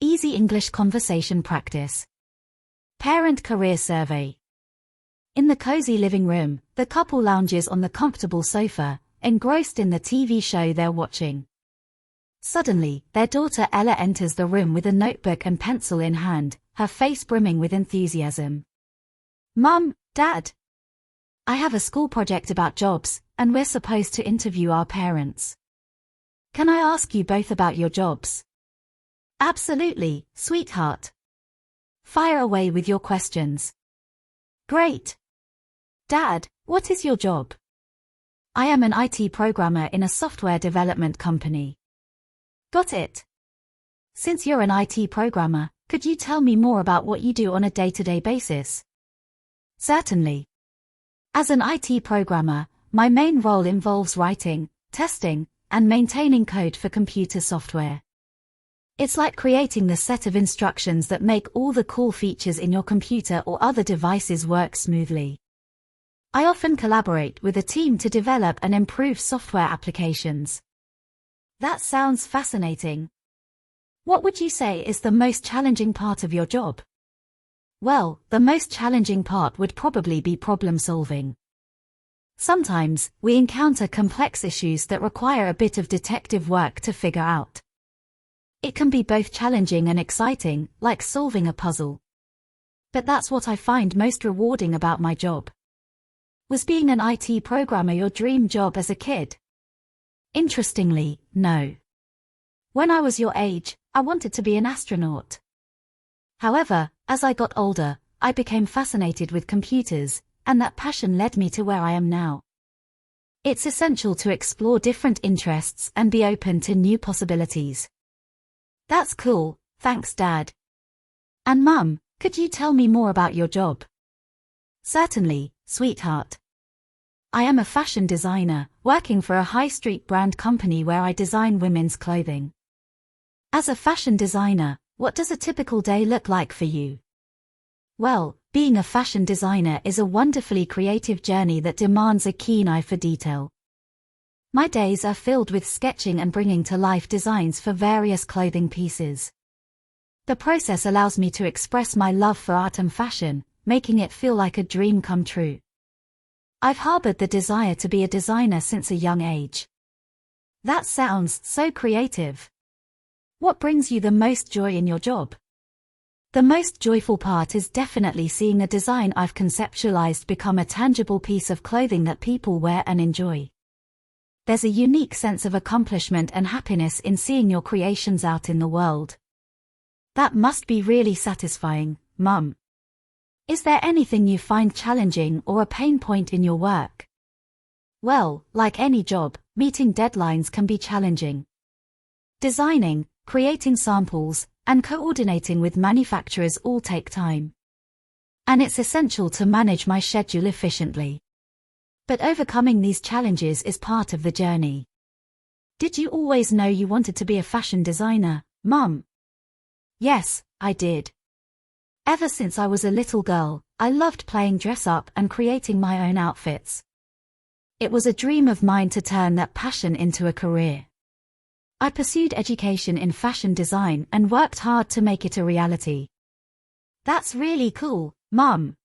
Easy English conversation practice. Parent career survey. In the cozy living room, the couple lounges on the comfortable sofa, engrossed in the TV show they're watching. Suddenly, their daughter Ella enters the room with a notebook and pencil in hand, her face brimming with enthusiasm. "Mum, Dad, I have a school project about jobs, and we're supposed to interview our parents. Can I ask you both about your jobs?" "Absolutely, sweetheart. Fire away with your questions." "Great. Dad, what is your job?" "I am an IT programmer in a software development company." "Got it. Since you're an IT programmer, could you tell me more about what you do on a day-to-day basis?" "Certainly. As an IT programmer, my main role involves writing, testing, and maintaining code for computer software. It's like creating the set of instructions that make all the cool features in your computer or other devices work smoothly. I often collaborate with a team to develop and improve software applications." That sounds fascinating. What would you say is the most challenging part of your job? Well, the most challenging part would probably be problem solving. Sometimes, we encounter complex issues that require a bit of detective work to figure out. It can be both challenging and exciting, like solving a puzzle. But that's what I find most rewarding about my job. Was being an IT programmer your dream job as a kid? Interestingly, no. When I was your age, I wanted to be an astronaut. However, as I got older, I became fascinated with computers, and that passion led me to where I am now. It's essential to explore different interests and be open to new possibilities. That's cool, thanks Dad. And Mum, could you tell me more about your job? Certainly, sweetheart. I am a fashion designer, working for a high street brand company where I design women's clothing. As a fashion designer, what does a typical day look like for you? Well, being a fashion designer is a wonderfully creative journey that demands a keen eye for detail. My days are filled with sketching and bringing to life designs for various clothing pieces. The process allows me to express my love for art and fashion, making it feel like a dream come true. I've harbored the desire to be a designer since a young age. That sounds so creative. What brings you the most joy in your job? The most joyful part is definitely seeing a design I've conceptualized become a tangible piece of clothing that people wear and enjoy. There's a unique sense of accomplishment and happiness in seeing your creations out in the world. That must be really satisfying, Mum. Is there anything you find challenging or a pain point in your work? Well, like any job, meeting deadlines can be challenging. Designing, creating samples, and coordinating with manufacturers all take time. And it's essential to manage my schedule efficiently. But overcoming these challenges is part of the journey. Did you always know you wanted to be a fashion designer, Mum? Yes, I did. Ever since I was a little girl, I loved playing dress up and creating my own outfits. It was a dream of mine to turn that passion into a career. I pursued education in fashion design and worked hard to make it a reality. That's really cool, Mum.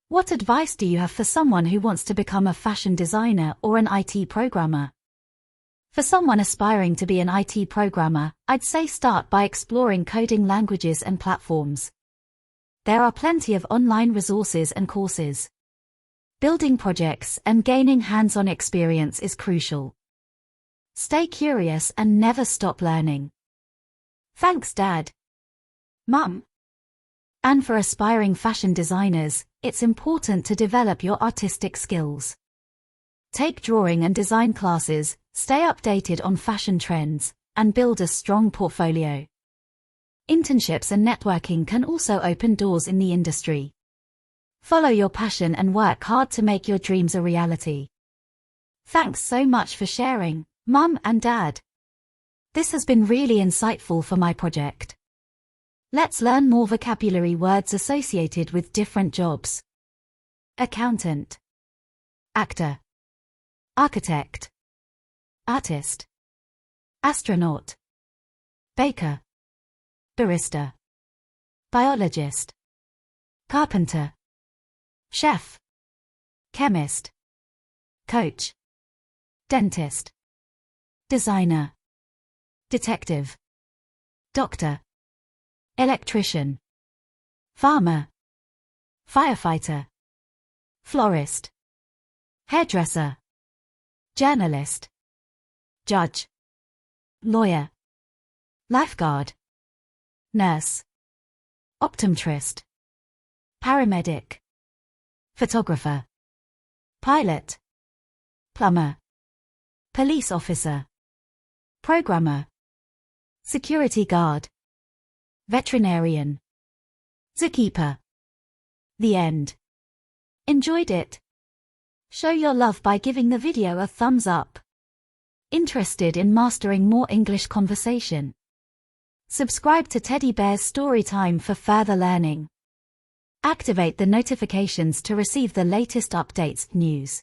What advice do you have for someone who wants to become a fashion designer or an IT programmer? For someone aspiring to be an IT programmer, I'd say start by exploring coding languages and platforms. There are plenty of online resources and courses. Building projects and gaining hands-on experience is crucial. Stay curious and never stop learning. Thanks, Dad. Mum. And for aspiring fashion designers, it's important to develop your artistic skills. Take drawing and design classes, stay updated on fashion trends, and build a strong portfolio. Internships and networking can also open doors in the industry. Follow your passion and work hard to make your dreams a reality. Thanks so much for sharing, Mum and Dad. This has been really insightful for my project. Let's learn more vocabulary words associated with different jobs. Accountant, actor, architect, artist, astronaut, baker, barista, biologist, carpenter, chef, chemist, coach, dentist, designer, detective, doctor, electrician, farmer, firefighter, florist, hairdresser, journalist, judge, lawyer, lifeguard, nurse, optometrist, paramedic, photographer, pilot, plumber, police officer, programmer, security guard, veterinarian, zookeeper. The end. Enjoyed it? Show your love by giving the video a thumbs up. Interested in mastering more English conversation? Subscribe to Teddy Bear's Storytime for further learning. Activate the notifications to receive the latest updates, news,